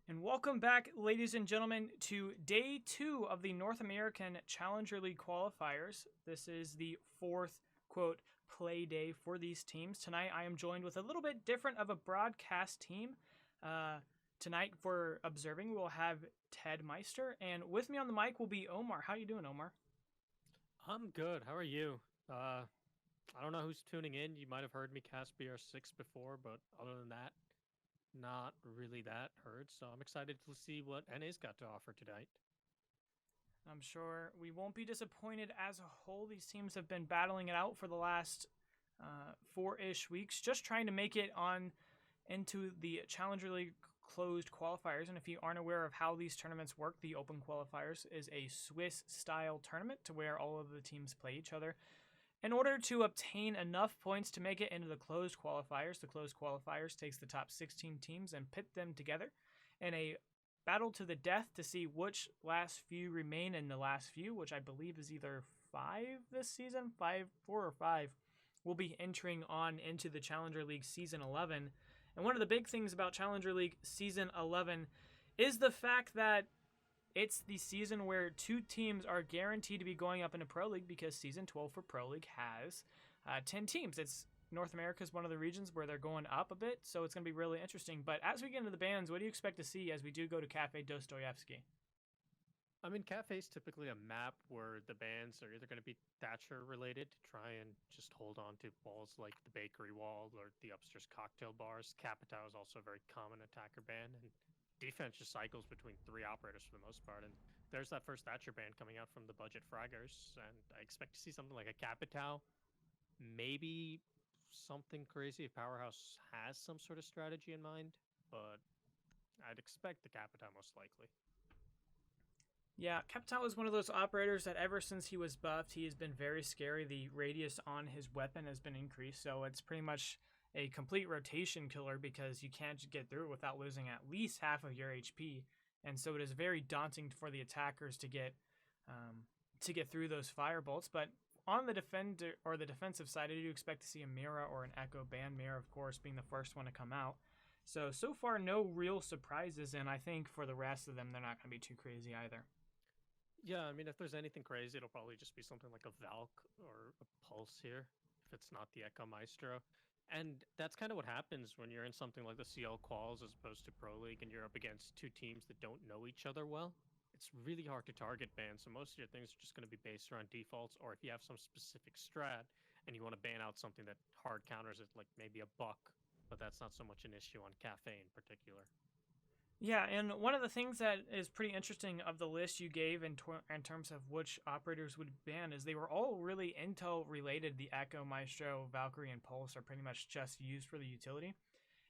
And welcome back, ladies and gentlemen, to day 2 of the North American Challenger League qualifiers. This is the fourth, quote, play day for these teams. Tonight, I am joined with a little bit different of a broadcast team. Tonight, for observing, we'll have Ted Meister, and with me on the mic will be Omar. How you doing, Omar? I'm good. How are you? I don't know who's tuning in. You might have heard me cast BR6 before, but other than that, not really that heard. So I'm excited to see what NA's got to offer tonight. I'm sure we won't be disappointed as a whole. These teams have been battling it out for the last 4-ish weeks, just trying to make it on into the Challenger League closed qualifiers. And if you aren't aware of how these tournaments work, the Open Qualifiers is a Swiss-style tournament to where all of the teams play each other. In order to obtain enough points to make it into the closed qualifiers takes the top 16 teams and pit them together in a battle to the death to see which last few remain in the last few, which I believe is either 5 this season, 4 or 5, will be entering on into the Challenger League Season 11. And one of the big things about Challenger League Season 11 is the fact that it's the season where 2 teams are guaranteed to be going up into Pro League because Season 12 for Pro League has 10 teams. It's North America is one of the regions where they're going up a bit, so it's going to be really interesting. But as we get into the bands, what do you expect to see as we do go to Cafe Dostoyevsky? I mean, Cafe is typically a map where the bands are either going to be Thatcher related to try and just hold on to walls like the bakery wall or the upstairs cocktail bars. Capitao is also a very common attacker band, and defense just cycles between 3 operators for the most part. And there's that first Thatcher band coming out from the budget Fraggers, and I expect to see something like a Capitao. Maybe something crazy if PowerHaus has some sort of strategy in mind, but I'd expect the Capitao most likely. Yeah, Capitao is one of those operators that ever since he was buffed, he has been very scary. The radius on his weapon has been increased, so it's pretty much a complete rotation killer because you can't get through it without losing at least half of your HP. And so it is very daunting for the attackers to get through those fire bolts. But on the defender or the defensive side, I do expect to see a Mira or an Echo band. Mira, of course, being the first one to come out. So far, no real surprises, and I think for the rest of them, they're not going to be too crazy either. Yeah, I mean, if there's anything crazy, it'll probably just be something like a Valk or a Pulse here, if it's not the Echo Maestro. And that's kind of what happens when you're in something like the CL Quals as opposed to Pro League and you're up against 2 teams that don't know each other well. It's really hard to target ban, so most of your things are just going to be based around defaults, or if you have some specific strat and you want to ban out something that hard counters it, like maybe a Buck, but that's not so much an issue on Cafe in particular. Yeah, and one of the things that is pretty interesting of the list you gave in terms of which operators would ban is they were all really Intel related. The Echo, Maestro, Valkyrie, and Pulse are pretty much just used for the utility.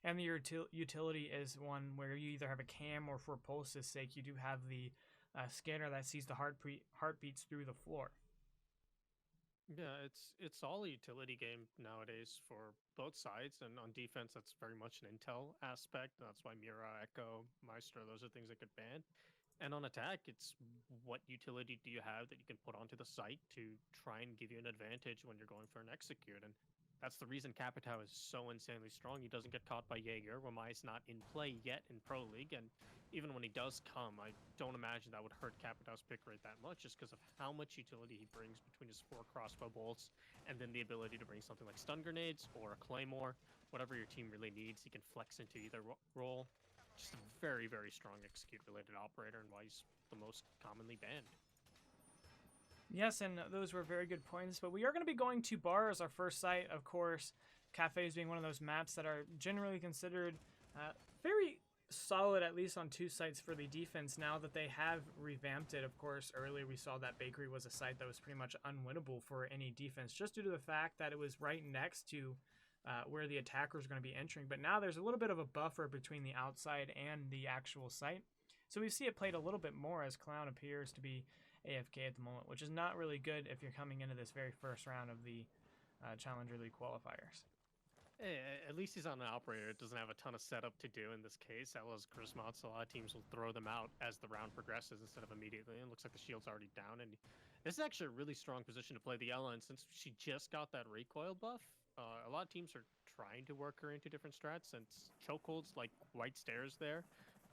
And the utility is one where you either have a cam or for Pulse's sake, you do have the scanner that sees the heartbeats through the floor. Yeah, it's all a utility game nowadays for both sides, and on defense, that's very much an intel aspect. That's why Mira, Echo, Maestro, those are things that get banned. And on attack, it's what utility do you have that you can put onto the site to try and give you an advantage when you're going for an execute. And that's the reason Capitao is so insanely strong. He doesn't get caught by Jaeger. Wamai's not in play yet in Pro League, and even when he does come, I don't imagine that would hurt Capitao's pick rate that much just because of how much utility he brings between his 4 crossbow bolts and then the ability to bring something like stun grenades or a claymore. Whatever your team really needs, he can flex into either role. Just a very, very strong execute-related operator and why he's the most commonly banned. Yes, and those were very good points. But we are going to be going to Bar as our first site. Of course, Cafes being one of those maps that are generally considered very solid, at least on 2 sites for the defense now that they have revamped it. Of course, earlier we saw that Bakery was a site that was pretty much unwinnable for any defense just due to the fact that it was right next to where the attacker is going to be entering. But now there's a little bit of a buffer between the outside and the actual site. So we see it played a little bit more as Clown appears to be AFK at the moment, which is not really good if you're coming into this very first round of the Challenger League qualifiers. Hey, at least he's on an operator. It doesn't have a ton of setup to do in this case. That was Charismats. A lot of teams will throw them out as the round progresses instead of immediately. It looks like the shield's already down. And this is actually a really strong position to play the Ella. And since she just got that recoil buff, a lot of teams are trying to work her into different strats. Since chokeholds like White Stairs there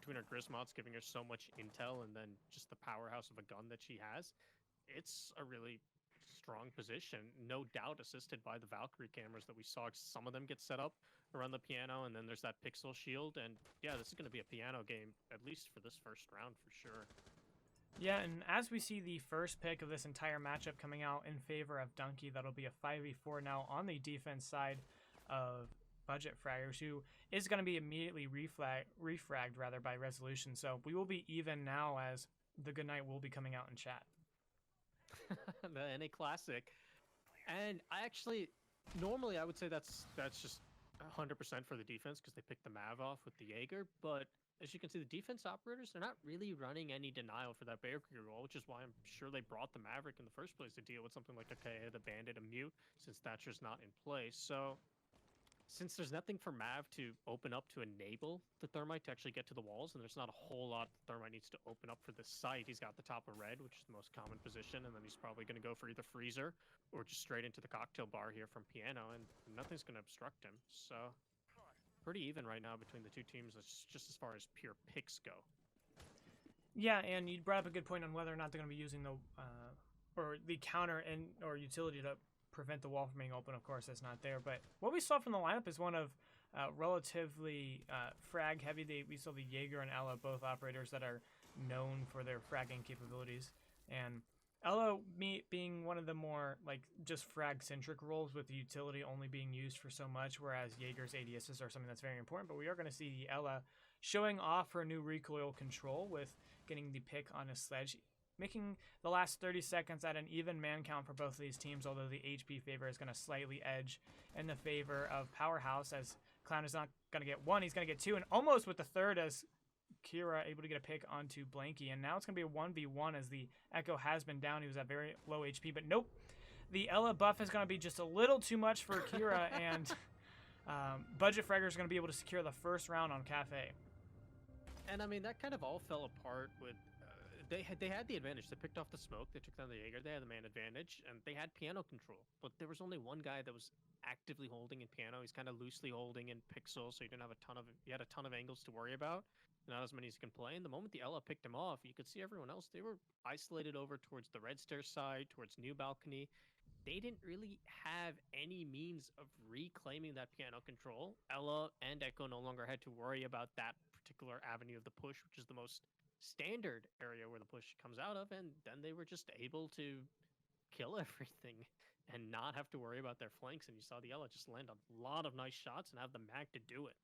between her Grismots giving her so much intel and then just the powerhouse of a gun that she has, it's a really strong position. No doubt assisted by the Valkyrie cameras that we saw some of them get set up around the piano, and then there's that pixel shield. And yeah, this is going to be a piano game, at least for this first round for sure. Yeah, and as we see the first pick of this entire matchup coming out in favor of Donkey, that'll be a 5v4 now on the defense side of Budget Fraggers, who is going to be immediately refragged rather by Resolution. So we will be even now, as the good night will be coming out in chat. The NA Classic. And I actually, normally I would say that's just 100% for the defense because they picked the Mav off with the Jaeger, but as you can see, the defense operators, they're not really running any denial for that Valkyrie role, which is why I'm sure they brought the Maverick in the first place to deal with something like, okay, the Bandit, a Mute, since Thatcher's not in place. So since there's nothing for Mav to open up to enable the Thermite to actually get to the walls, and there's not a whole lot the Thermite needs to open up for this site, he's got the top of red, which is the most common position, and then he's probably going to go for either Freezer or just straight into the cocktail bar here from Piano, and nothing's going to obstruct him. So pretty even right now between the two teams, just as far as pure picks go. Yeah, and you brought up a good point on whether or not they're going to be using the counter and or utility to prevent the wall from being open. Of course, that's not there. But what we saw from the lineup is one of relatively frag heavy. We saw the Jaeger and Ella, both operators that are known for their fragging capabilities, and Ella being one of the more like just frag-centric roles, with the utility only being used for so much, whereas Jaeger's ADSs are something that's very important. But we are going to see Ella showing off her new recoil control with getting the pick on a sledge, making the last 30 seconds at an even man count for both of these teams, although the HP favor is going to slightly edge in the favor of PowerHaus, as Clown is not going to get one, he's going to get two, and almost with the third as Kira able to get a pick onto Blanky. And now it's going to be a 1v1 as the Echo has been down. He was at very low HP, but nope. The Ella buff is going to be just a little too much for Kira, and Budget Fraggers are going to be able to secure the first round on Cafe. And I mean, that kind of all fell apart with they had the advantage. They picked off the smoke, they took down the Jaeger, they had the man advantage, and they had piano control. But there was only one guy that was actively holding in piano. He's kind of loosely holding in pixel, so he had a ton of angles to worry about. Not as many as he can play. And the moment the Ella picked him off, you could see everyone else, they were isolated over towards the red stair side, towards New Balcony. They didn't really have any means of reclaiming that piano control. Ella and Echo no longer had to worry about that particular avenue of the push, which is the most standard area where the push comes out of, and then they were just able to kill everything and not have to worry about their flanks. And you saw the Ella just land a lot of nice shots and have the mag to do it.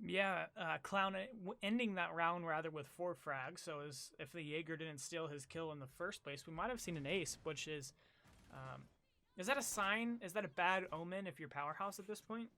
Yeah, Clown ending that round rather with 4 frags. So if the Jaeger didn't steal his kill in the first place, we might have seen an ace, which is that a sign? Is that a bad omen if you're PowerHaus at this point?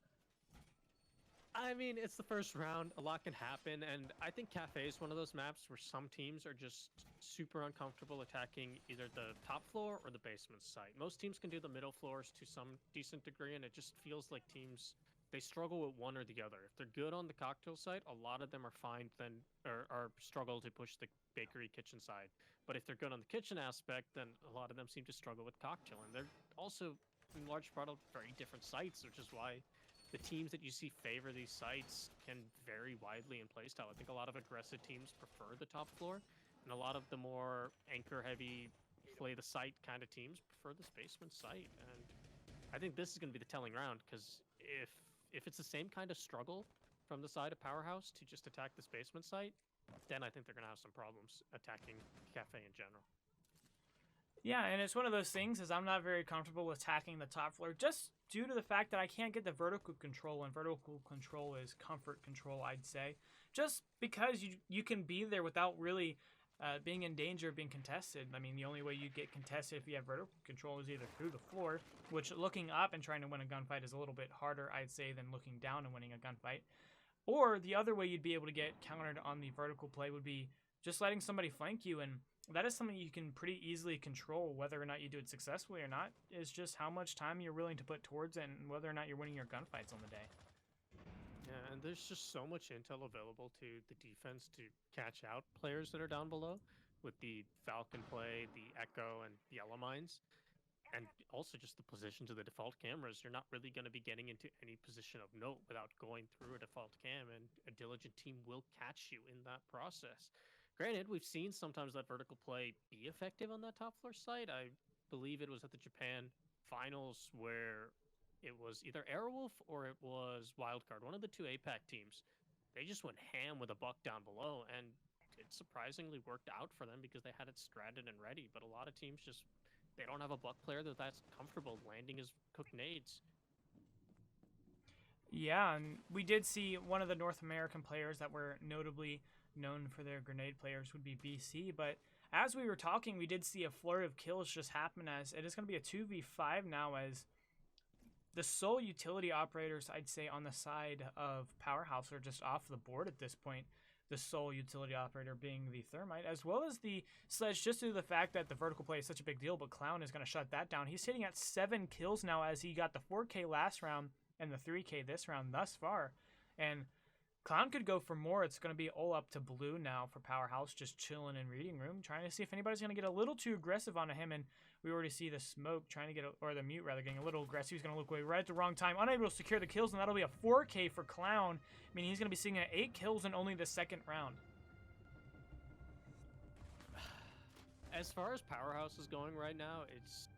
I mean, it's the first round. A lot can happen, and I think Cafe is one of those maps where some teams are just super uncomfortable attacking either the top floor or the basement site. Most teams can do the middle floors to some decent degree, and it just feels like teams, they struggle with one or the other. If they're good on the cocktail side, a lot of them are fine then, or struggle to push the bakery kitchen side. But if they're good on the kitchen aspect, then a lot of them seem to struggle with cocktail. And they're also, in large part, of very different sites, which is why the teams that you see favor these sites can vary widely in playstyle. I think a lot of aggressive teams prefer the top floor, and a lot of the more anchor-heavy, play the site kind of teams prefer this basement site. And I think this is going to be the telling round, because if it's the same kind of struggle from the side of PowerHaus to just attack this basement site, then I think they're going to have some problems attacking Cafe in general. Yeah, and it's one of those things, is I'm not very comfortable attacking the top floor just due to the fact that I can't get the vertical control, and vertical control is comfort control, I'd say. Just because you can be there without really being in danger of being contested. I mean, the only way you get contested if you have vertical control is either through the floor, which looking up and trying to win a gunfight is a little bit harder, I'd say, than looking down and winning a gunfight. Or the other way you'd be able to get countered on the vertical play would be just letting somebody flank you, and that is something you can pretty easily control. Whether or not you do it successfully or not is just how much time you're willing to put towards it, and whether or not you're winning your gunfights on the day. Yeah, and there's just so much intel available to the defense to catch out players that are down below with the Falcon play, the Echo, and the Ella mines. And also just the positions of the default cameras. You're not really going to be getting into any position of note without going through a default cam, and a diligent team will catch you in that process. Granted, we've seen sometimes that vertical play be effective on that top floor site. I believe it was at the Japan finals where it was either Airwolf or it was Wildcard, one of the two APAC teams. They just went ham with a buck down below, and it surprisingly worked out for them because they had it stratted and ready. But a lot of teams just, they don't have a buck player that's comfortable landing his cooked nades. Yeah, and we did see one of the North American players that were notably known for their grenade players would be BC, but as we were talking, we did see a flurry of kills just happen, as it is going to be a 2v5 now, as the sole utility operators, I'd say, on the side of PowerHaus are just off the board at this point. The sole utility operator being the Thermite, as well as the Sledge, just due to the fact that the vertical play is such a big deal, but Clown is going to shut that down. He's sitting at 7 kills now, as he got the 4K last round and the 3K this round thus far. And Clown could go for more. It's going to be all up to Blue now for PowerHaus, just chilling in reading room, trying to see if anybody's going to get a little too aggressive onto him. And we already see the Smoke trying to get, or the Mute rather, getting a little aggressive. He's going to look away right at the wrong time, unable to secure the kills, and that'll be a 4K for Clown. I mean, he's going to be sitting at 8 kills in only the second round. As far as PowerHaus is going right now, it's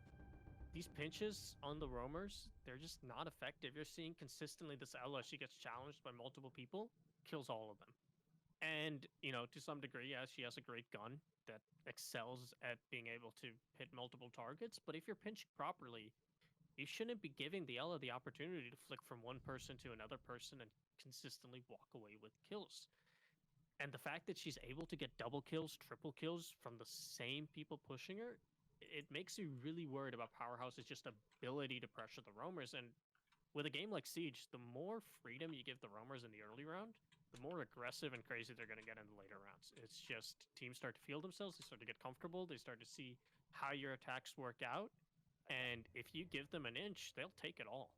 these pinches on the roamers, they're just not effective. You're seeing consistently this Ella, she gets challenged by multiple people, kills all of them. And, you know, to some degree, yes, she has a great gun that excels at being able to hit multiple targets, but if you're pinched properly, you shouldn't be giving the Ella the opportunity to flick from one person to another person and consistently walk away with kills. And the fact that she's able to get double kills, triple kills from the same people pushing her, it makes you really worried about PowerHaus's just ability to pressure the roamers. And with a game like Siege, the more freedom you give the roamers in the early round, the more aggressive and crazy they're going to get in the later rounds. It's just teams start to feel themselves, they start to get comfortable, they start to see how your attacks work out. And if you give them an inch, they'll take it all.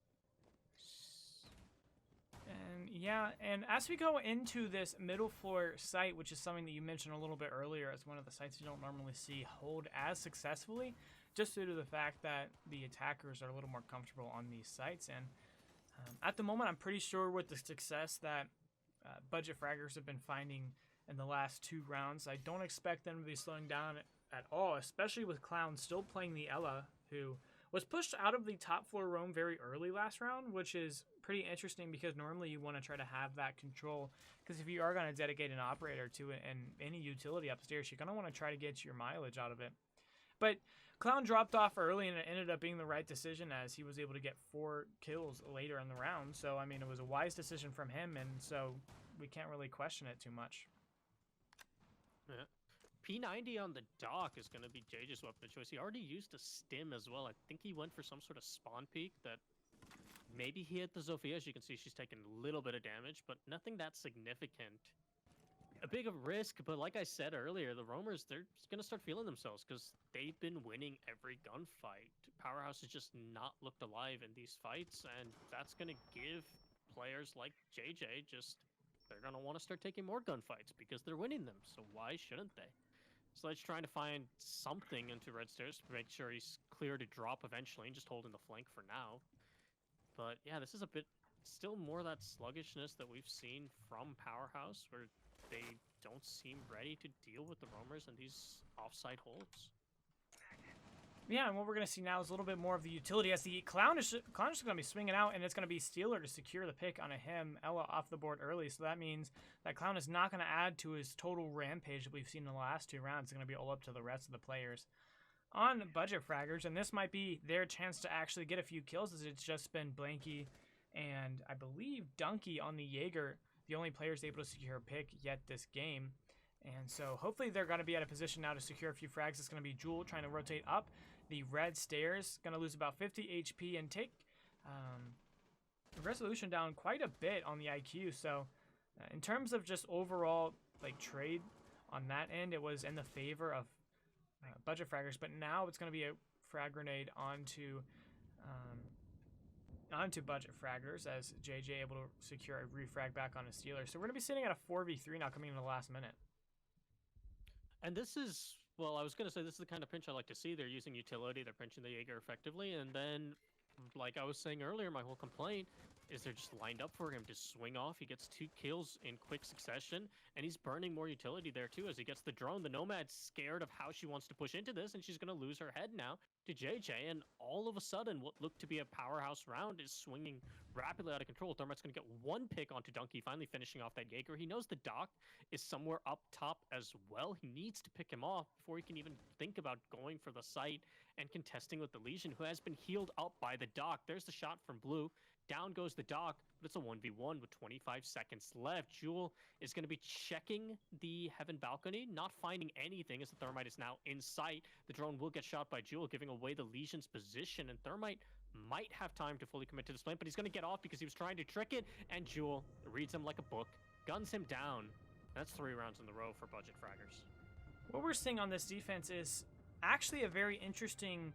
And yeah, and as we go into this middle floor site, which is something that you mentioned a little bit earlier as one of the sites you don't normally see hold as successfully, just due to the fact that the attackers are a little more comfortable on these sites. And at the moment, I'm pretty sure with the success that Budget Fraggers have been finding in the last 2 rounds, I don't expect them to be slowing down at all, especially with Clown still playing the Ella, who was pushed out of the top floor roam very early last round, which is pretty interesting because normally you want to try to have that control, because if you are going to dedicate an operator to it and any utility upstairs, you're going to want to try to get your mileage out of it. But Clown dropped off early, and it ended up being the right decision as he was able to get 4 kills later in the round. So, I mean, it was a wise decision from him, and so we can't really question it too much. Yeah. P90 on the dock is going to be JJ's weapon of choice. He already used a stim as well. I think he went for some sort of spawn peek that maybe he hit the Zofia. As you can see, she's taken a little bit of damage, but nothing that significant. A big of risk, but like I said earlier, the roamers, they're going to start feeling themselves because they've been winning every gunfight. PowerHaus has just not looked alive in these fights, and that's going to give players like JJ just, they're going to want to start taking more gunfights because they're winning them, so why shouldn't they? Sledge trying to find something into Red Stairs to make sure he's clear to drop eventually and just holding the flank for now. But yeah, this is a bit still more that sluggishness that we've seen from PowerHaus, where they don't seem ready to deal with the roamers and these offside holds. Yeah, and what we're going to see now is a little bit more of the utility, as the Clown is going to be swinging out, and it's going to be Steeler to secure the pick on a him. Ella off the board early, so that means that Clown is not going to add to his total rampage that we've seen in the last 2 rounds. It's going to be all up to the rest of the players on Budget Fraggers, and this might be their chance to actually get a few kills, as it's just been Blanky and I believe Donkey on the Jaeger, the only players able to secure a pick yet this game. And so hopefully they're going to be at a position now to secure a few frags. It's going to be Jewel trying to rotate up the Red Stairs, going to lose about 50 HP and take Resolution down quite a bit on the IQ. So in terms of just overall like trade on that end, it was in the favor of Budget Fraggers, but now it's going to be a frag grenade onto Budget Fraggers, as JJ able to secure a refrag back on his Steeler. So we're going to be sitting at a 4v3 now coming into the last minute. And this is Well, I was going to say this is the kind of pinch I like to see. They're using utility, they're pinching the Jaeger effectively, and then, like I was saying earlier, my whole complaint is they're just lined up for him to swing off. He gets 2 kills in quick succession, and he's burning more utility there too as he gets the drone. The Nomad's scared of how she wants to push into this, and she's going to lose her head now to JJ, and all of a sudden, what looked to be a powerhouse round is swinging rapidly out of control. Thermite's going to get 1 pick onto Donkey, finally finishing off that Jaeger. He knows the Doc is somewhere up top as well. He needs to pick him off before he can even think about going for the site and contesting with the Legion, who has been healed up by the Doc. There's the shot from Blue. Down goes the Doc, but it's a 1v1 with 25 seconds left. Jewel is going to be checking the Heaven balcony, not finding anything as the Thermite is now in sight. The drone will get shot by Jewel, giving away the Legion's position, and Thermite might have time to fully commit to this plant, but he's going to get off because he was trying to trick it, and Jewel reads him like a book, guns him down. That's 3 rounds in a row for Budget Fraggers. What we're seeing on this defense is actually a very interesting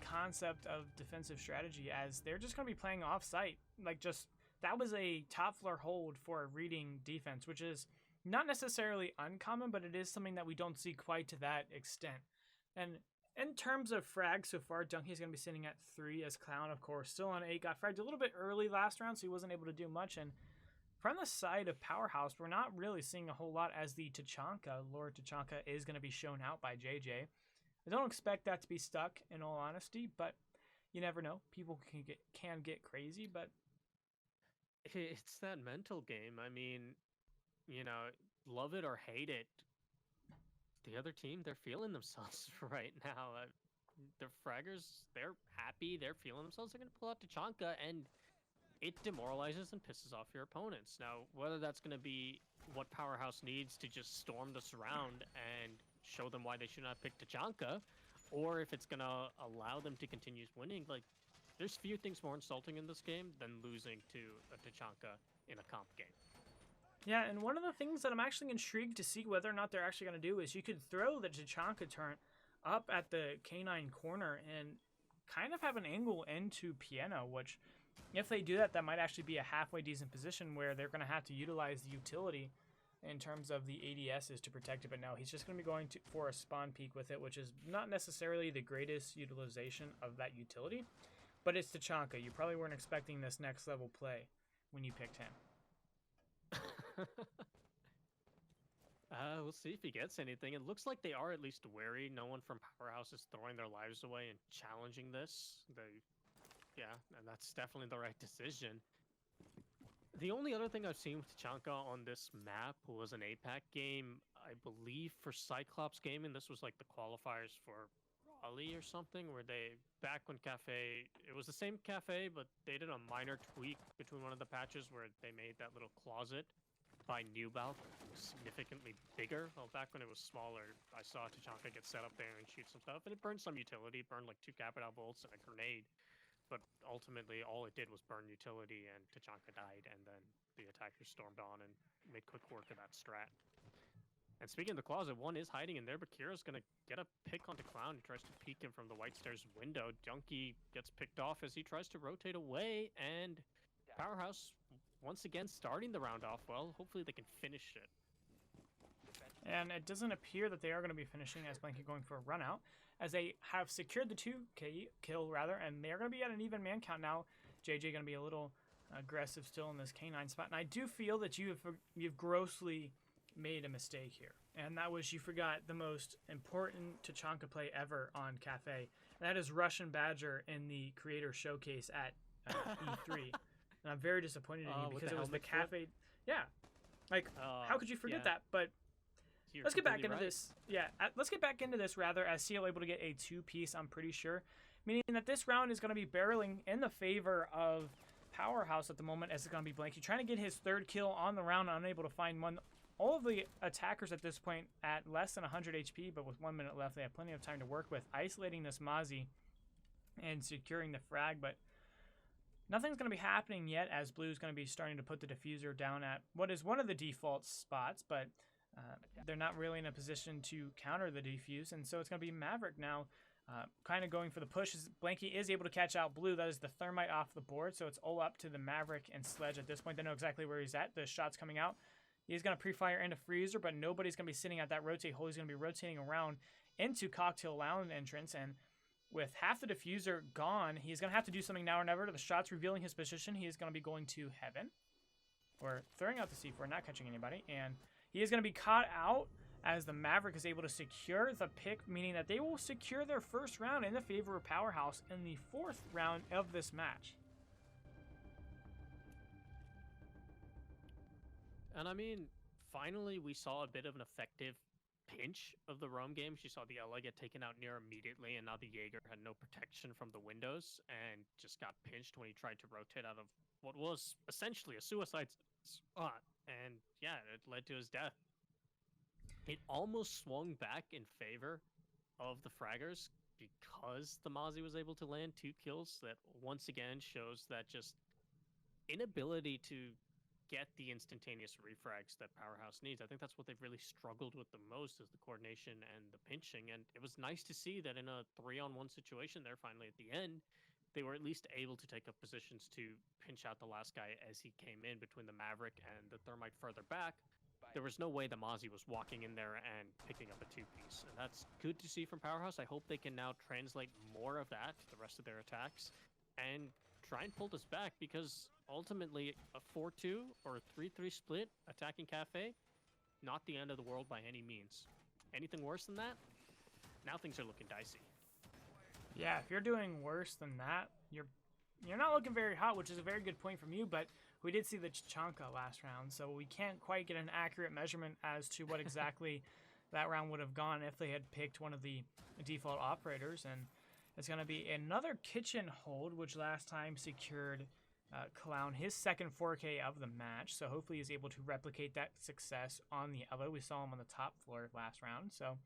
concept of defensive strategy, as they're just going to be playing off-site. Like, just that was a top floor hold for a reading defense, which is not necessarily uncommon, but it is something that we don't see quite to that extent. And in terms of frags so far, Donkey's going to be sitting at 3 as Clown, of course, still on 8. Got fragged a little bit early last round, so he wasn't able to do much. And from the side of PowerHaus, we're not really seeing a whole lot, as the Tachanka, Lord Tachanka, is going to be shown out by JJ. I don't expect that to be stuck, in all honesty, but you never know. People can get crazy, but it's that mental game. I mean, you know, love it or hate it, the other team, they're feeling themselves right now. The Fraggers, they're happy, they're feeling themselves. They're going to pull out Tachanka, and it demoralizes and pisses off your opponents. Now, whether that's going to be what PowerHaus needs to just storm this round and show them why they should not pick Tachanka, or if it's going to allow them to continue winning, like, there's few things more insulting in this game than losing to a Tachanka in a comp game. Yeah, and one of the things that I'm actually intrigued to see whether or not they're actually going to do is you could throw the Tachanka turret up at the K9 corner and kind of have an angle into Piano, which, if they do that, that might actually be a halfway decent position where they're going to have to utilize the utility in terms of the ADSs to protect it. But no, he's just going to be going for a spawn peek with it, which is not necessarily the greatest utilization of that utility, but it's Tachanka. You probably weren't expecting this next level play when you picked him. We'll see if he gets anything. It looks like they are at least wary. No one from PowerHaus is throwing their lives away and challenging this. Yeah, and that's definitely the right decision. The only other thing I've seen with Tachanka on this map was an APAC game, I believe, for Cyclops Gaming. This was like the qualifiers for Raleigh or something, where back when Cafe, it was the same Cafe, but they did a minor tweak between one of the patches where they made that little closet by Newbalk significantly bigger. Well, back when it was smaller, I saw Tachanka get set up there and shoot some stuff, and it burned some utility. It burned like 2 Capital bolts and a grenade, but ultimately all it did was burn utility, and Tachanka died, and then the attackers stormed on and made quick work of that strat. And speaking of the closet, one is hiding in there, but Kira's going to get a pick onto Clown. He tries to peek him from the White Stairs window. Donkey gets picked off as he tries to rotate away, and PowerHaus once again starting the round off well. Hopefully they can finish it. And it doesn't appear that they are going to be finishing, as Blanket going for a run out, as they have secured the 2 kill rather, and they're going to be at an even man count now. JJ going to be a little aggressive still in this K9 spot, and I do feel that you've grossly made a mistake here, and that was you forgot the most important Tachanka play ever on Cafe, and that is Russian Badger in the Creator Showcase at E3. And I'm very disappointed in you because it was the Cafe. Yeah, like how could you forget that? But let's get back into this. Yeah, let's get back into this rather, as CL able to get a 2-piece. I'm pretty sure, meaning that this round is going to be barreling in the favor of PowerHaus at the moment, as it's going to be Blanky trying to get his 3rd kill on the round, unable to find one. All of the attackers at this point at less than 100 HP, but with 1 minute left, they have plenty of time to work with, isolating this Mozzie and securing the frag, but nothing's going to be happening yet, as Blue's going to be starting to put the diffuser down at what is one of the default spots, but they're not really in a position to counter the defuse, and so it's going to be Maverick now kind of going for the push. Blanky is able to catch out Blue. That is the Thermite off the board, so it's all up to the Maverick and Sledge at this point. They know exactly where he's at. The shot's coming out. He's going to pre-fire into Freezer, but nobody's going to be sitting at that rotate hole. He's going to be rotating around into Cocktail Lounge entrance, and with half the diffuser gone, he's going to have to do something now or never. The shot's revealing his position. He is going to be going to Heaven, or throwing out the C4, not catching anybody, and he is going to be caught out as the Maverick is able to secure the pick, meaning that they will secure their first round in the favor of PowerHaus in the 4th round of this match. And I mean, finally we saw a bit of an effective pinch of the roam game. She saw the Ella get taken out near immediately, and now the Jaeger had no protection from the windows and just got pinched when he tried to rotate out of what was essentially a suicide spot. And yeah, it led to his death. It almost swung back in favor of the Fraggers because the Mozzie was able to land 2 kills. That once again shows that just inability to get the instantaneous refrags that PowerHaus needs. I think that's what they've really struggled with the most, is the coordination and the pinching. And it was nice to see that in a 3-on-1 situation there, finally at the end, they were at least able to take up positions to pinch out the last guy as he came in between the Maverick and the Thermite further back. There was no way the Mozzie was walking in there and picking up a 2-piece. And that's good to see from PowerHaus. I hope they can now translate more of that to the rest of their attacks and try and pull this back, because ultimately a 4-2 or a 3-3 split attacking Cafe, not the end of the world by any means. Anything worse than that, now things are looking dicey. Yeah, if you're doing worse than that, you're not looking very hot, which is a very good point from you, but we did see the Chichanka last round, so we can't quite get an accurate measurement as to what exactly that round would have gone if they had picked one of the default operators. And it's going to be another kitchen hold, which last time secured Clown his second 4K of the match, so hopefully he's able to replicate that success on the Elo. We saw him on the top floor last round, so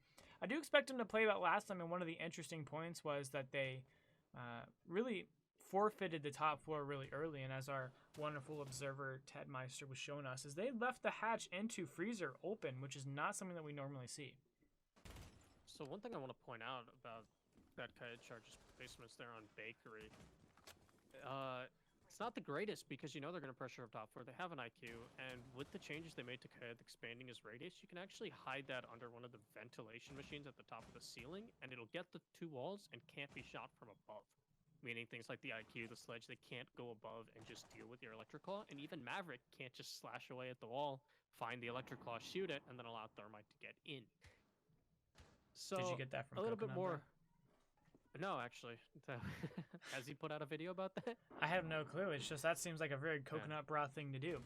I do expect him to play that last time. And one of the interesting points was that they really forfeited the top floor really early, and as our wonderful observer Ted Meister was showing us, is they left the hatch into Freezer open, which is not something that we normally see. So one thing I want to point out about that Kaya Charge's placements there on Bakery, it's not the greatest, because you know they're going to pressure up top floor. They have an IQ, and with the changes they made to Kaya expanding his radius, you can actually hide that under one of the ventilation machines at the top of the ceiling, and it'll get the 2 walls and can't be shot from above. Meaning things like the IQ, the sledge, they can't go above and just deal with your Electric Claw, and even Maverick can't just slash away at the wall, find the Electric Claw, shoot it, and then allow Thermite to get in. So did you get that from a little bit Coconut, more? No, actually. Has he put out a video about that? I have no clue. It's just that seems like a very Coconut Bra thing to do.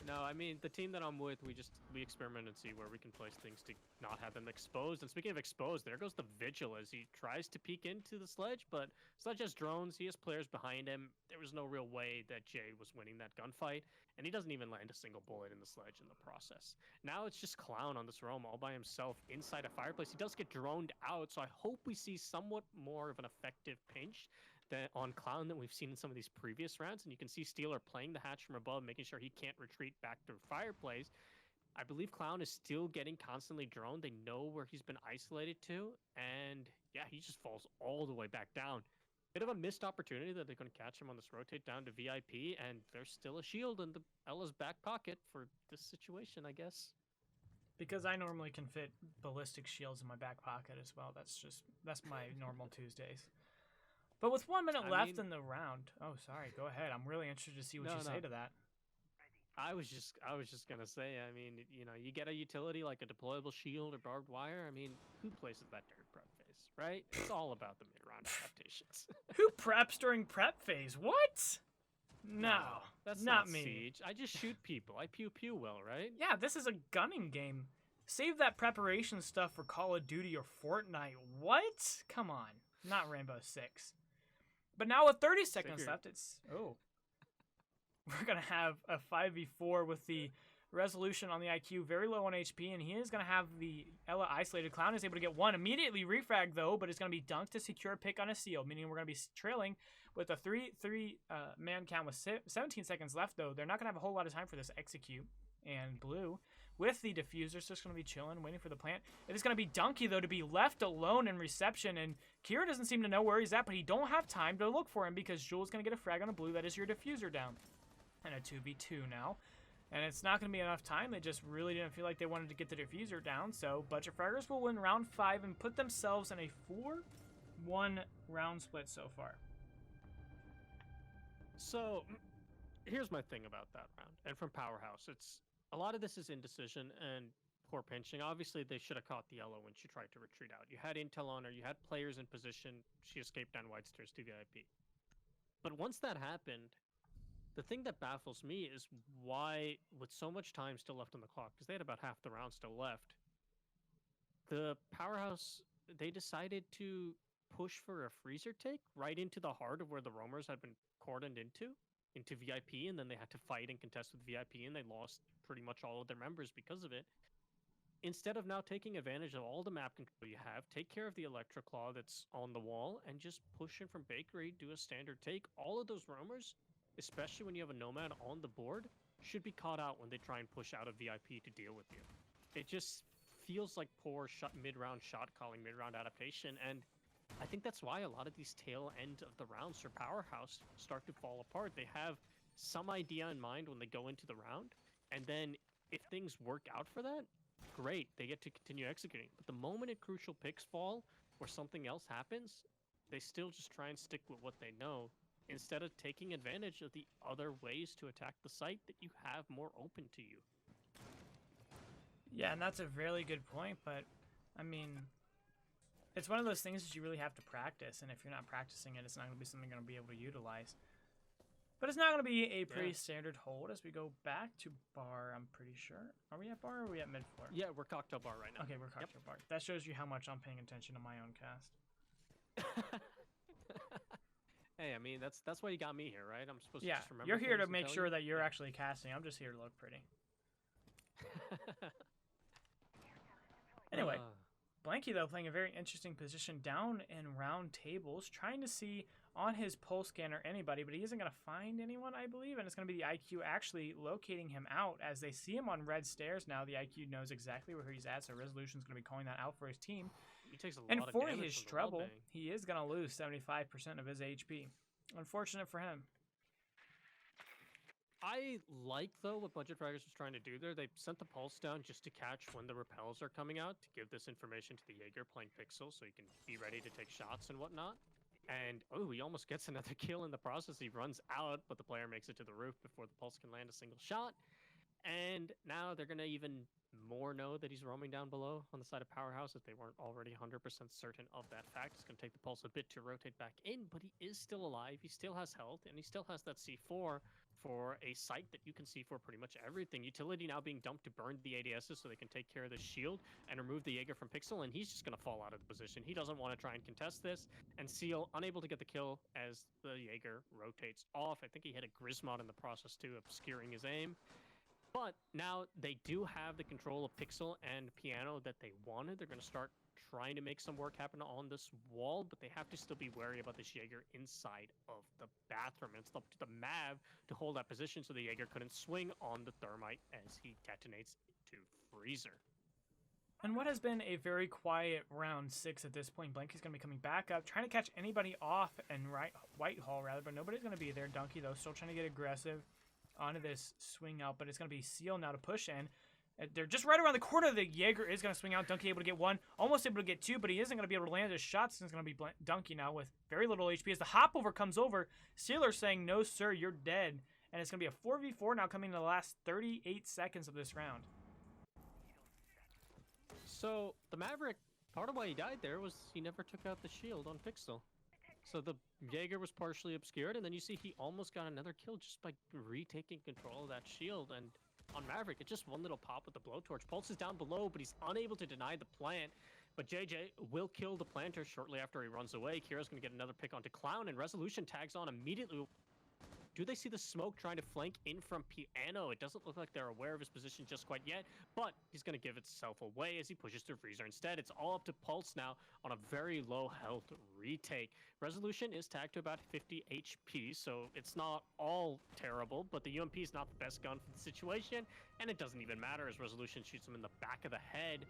No, I mean, the team that I'm with, we experiment and see where we can place things to not have them exposed. And speaking of exposed, there goes the Vigil as he tries to peek into the sledge, but Sledge has drones, he has players behind him. There was no real way that Jay was winning that gunfight, and he doesn't even land a single bullet in the sledge in the process. Now it's just Clown on this roam all by himself inside a fireplace. He does get droned out, so I hope we see somewhat more of an effective pinch on Clown than we've seen in some of these previous rounds. And you can see Steeler playing the hatch from above, making sure he can't retreat back to fireplace. I believe Clown is still getting constantly droned. They know where he's been isolated to, and yeah, he just falls all the way back down. Bit of a missed opportunity that they're going to catch him on this rotate down to VIP, and there's still a shield in the Ella's back pocket for this situation, I guess. Because I normally can fit ballistic shields in my back pocket as well. That's my normal Tuesdays. But with 1 minute left in the round, oh, sorry, go ahead. I'm really interested to see what you say to that. I was just gonna say, I mean, you know, you get a utility like a deployable shield or barbed wire. I mean, who places that during prep phase, right? It's all about the mid-round adaptations. Who preps during prep phase? What? No, that's not me. me. Siege. I just shoot people. I pew pew well, right? Yeah, this is a gunning game. Save that preparation stuff for Call of Duty or Fortnite. What? Come on, not Rainbow Six. But now with 30 seconds left, we're going to have a 5v4 with the resolution on the IQ very low on HP, and he is going to have the Ella isolated. Clown is able to get one immediately refrag though, but it's going to be dunked to secure a pick on a seal, meaning we're going to be trailing with a 3-3 man count with 17 seconds left though. They're not going to have a whole lot of time for this execute, and Blue with the diffuser is just going to be chilling, waiting for the plant. It is going to be Donkey, though, to be left alone in reception, and Kira doesn't seem to know where he's at, but he don't have time to look for him because Jules going to get a frag on a Blue. That is your diffuser down. And a 2v2 now. And it's not going to be enough time. They just really didn't feel like they wanted to get the diffuser down. So Budget Fraggers will win round 5 and put themselves in a 4-1 round split so far. So here's my thing about that round. And from PowerHaus, it's a lot of this is indecision and poor pinching. Obviously, they should have caught the yellow when she tried to retreat out. You had intel on her. You had players in position. She escaped down white stairs to VIP. But once that happened, the thing that baffles me is why, with so much time still left on the clock, because they had about half the round still left, the PowerHaus, they decided to push for a freezer take right into the heart of where the roamers had been cordoned into VIP, and then they had to fight and contest with VIP, and they lost pretty much all of their members because of it. Instead of now taking advantage of all the map control you have, take care of the Electro Claw that's on the wall, and just push in from Bakery, do a standard take. All of those roamers, especially when you have a Nomad on the board, should be caught out when they try and push out of VIP to deal with you. It just feels like poor mid-round shot calling, mid-round adaptation, and I think that's why a lot of these tail end of the rounds for PowerHaus start to fall apart. They have some idea in mind when they go into the round, and then if things work out for that, great, they get to continue executing. But the moment crucial picks fall or something else happens, they still just try and stick with what they know instead of taking advantage of the other ways to attack the site that you have more open to you. Yeah, and that's a really good point, but I mean, it's one of those things that you really have to practice, and if you're not practicing it, it's not going to be something you're going to be able to utilize. But it's not going to be a pretty standard hold as we go back to bar, I'm pretty sure. Are we at bar or are we at mid floor? Yeah, we're cocktail bar right now. Okay, we're cocktail bar. That shows you how much I'm paying attention to my own cast. Hey, I mean, that's why you got me here, right? I'm supposed to just remember. You're here to make sure that you're actually casting. I'm just here to look pretty. Anyway, Blanky, though, playing a very interesting position down in round tables, trying to see on his pulse scanner anybody, but he isn't going to find anyone, I believe, and it's going to be the IQ actually locating him out as they see him on red stairs now. The IQ knows exactly where he's at, so Resolution's going to be calling that out for his team. He takes a lot and of for damage his from the trouble, wall bang. he is going to lose 75% of his HP. Unfortunate for him. I like, though, what Budget Fraggers was trying to do there. They sent the pulse down just to catch when the repels are coming out, to give this information to the Jaeger playing Pixel so he can be ready to take shots and whatnot. And, oh, he almost gets another kill in the process. He runs out, but the player makes it to the roof before the pulse can land a single shot. And now they're going to even more know that he's roaming down below on the side of PowerHaus if they weren't already 100% certain of that fact. It's going to take the pulse a bit to rotate back in, but he is still alive. He still has health, and he still has that C4 for a site that you can see for pretty much everything. Utility now being dumped to burn the ADSs so they can take care of the shield and remove the Jaeger from Pixel, and he's just going to fall out of the position. He doesn't want to try and contest this, and Seal unable to get the kill as the Jaeger rotates off. I think he hit a Grismod in the process too, obscuring his aim. But now they do have the control of Pixel and Piano that they wanted. They're going to start trying to make some work happen on this wall, but they have to still be wary about this Jaeger inside of the bathroom. And it's up to the Mav to hold that position so the Jaeger couldn't swing on the Thermite as he detonates to Freezer. And what has been a very quiet round 6 at this point. Blanky's going to be coming back up, trying to catch anybody off and Whitehall, rather, but nobody's going to be there. Donkey, though, still trying to get aggressive onto this swing out, but it's going to be Seal now to push in. They're just right around the corner. The Jaeger is going to swing out. Donkey able to get one, almost able to get two, but he isn't going to be able to land his shots. It's going to be Donkey now with very little HP. As the hop over comes over, Sealer saying, "No, sir, you're dead." And it's going to be a 4v4 now coming in the last 38 seconds of this round. So the Maverick, part of why he died there was he never took out the shield on Pixel. So the Jaeger was partially obscured, and then you see he almost got another kill just by retaking control of that shield. And on Maverick, it's just one little pop with the blowtorch. Pulse is down below, but he's unable to deny the plant. But JJ will kill the planter shortly after he runs away. Kira's going to get another pick onto Clown, and Resolution tags on immediately. Do they see the smoke trying to flank in from Piano? It doesn't look like they're aware of his position just quite yet, but he's going to give itself away as he pushes to Freezer instead. It's all up to Pulse now on a very low health retake. Resolution is tagged to about 50 HP, so it's not all terrible, but the UMP is not the best gun for the situation, and it doesn't even matter as Resolution shoots him in the back of the head.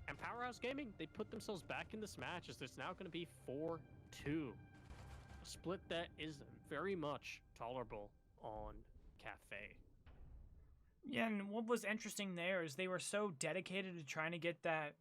And PowerHaus Gaming, they put themselves back in this match as there's now going to be 4-2. A split that is very much tolerable on Cafe. Yeah, and what was interesting there is they were so dedicated to trying to get that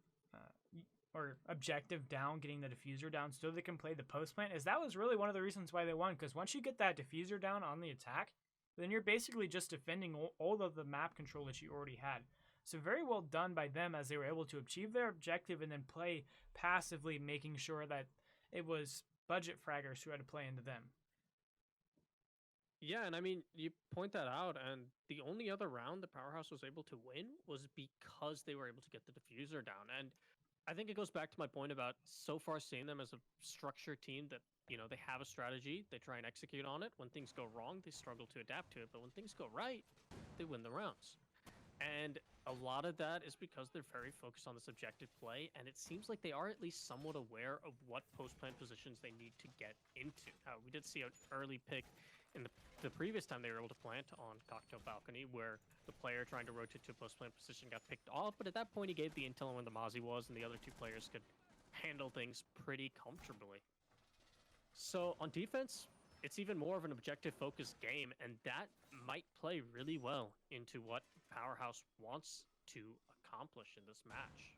or objective down, getting the diffuser down so they can play the post plant, is that was really one of the reasons why they won. Because once you get that diffuser down on the attack, then you're basically just defending all of the map control that you already had. So very well done by them as they were able to achieve their objective and then play passively, making sure that it was budget fraggers who had to play into them. Yeah, and I mean, you point that out, and the only other round that PowerHaus was able to win was because they were able to get the diffuser down. And I think it goes back to my point about so far seeing them as a structured team that, they have a strategy, they try and execute on it. When things go wrong, they struggle to adapt to it. But when things go right, they win the rounds. And a lot of that is because they're very focused on this objective play, and it seems like they are at least somewhat aware of what post-plant positions they need to get into. We did see an early pick in the previous time they were able to plant on Cocktail Balcony, where the player trying to rotate to a post-plant position got picked off, but at that point he gave the intel on where the Mozzie was, and the other two players could handle things pretty comfortably. So on defense, it's even more of an objective-focused game, and that might play really well into what PowerHaus wants to accomplish in this match.